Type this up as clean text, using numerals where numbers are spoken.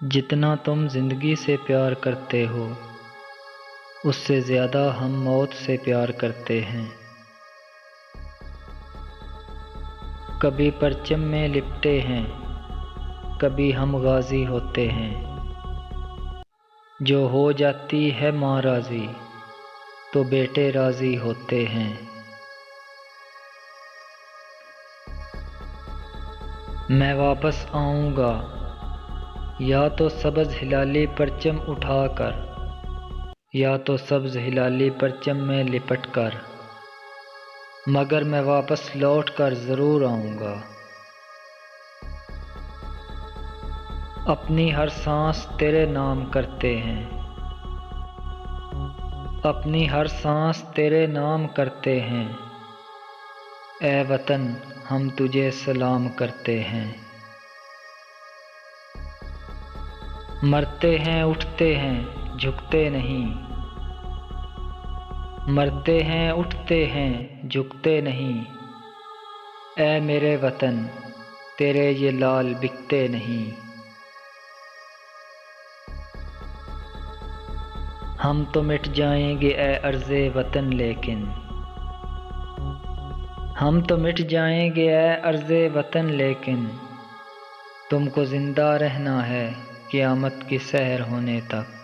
जितना तुम जिंदगी से प्यार करते हो उससे ज़्यादा हम मौत से प्यार करते हैं। कभी परचम में लिपटे हैं, कभी हम गाजी होते हैं। जो हो जाती है माँ राज़ी तो बेटे राज़ी होते हैं। मैं वापस आऊँगा या तो सब्ज़ हिलाली परचम उठाकर, या तो सब्ज़ हिलाली परचम में लिपट कर, मगर मैं वापस लौट कर ज़रूर आऊँगा। अपनी हर सांस तेरे नाम करते हैं, अपनी हर सांस तेरे नाम करते हैं। ए वतन हम तुझे सलाम करते हैं। मरते हैं उठते हैं झुकते नहीं, मरते हैं उठते हैं झुकते नहीं। ए मेरे वतन तेरे ये लाल बिकते नहीं। हम तो मिट जाएंगे ए अर्ज़े वतन लेकिन, हम तो मिट जाएंगे ए अर्ज़े वतन लेकिन, तुमको ज़िंदा रहना है क़यामत की सहर होने तक।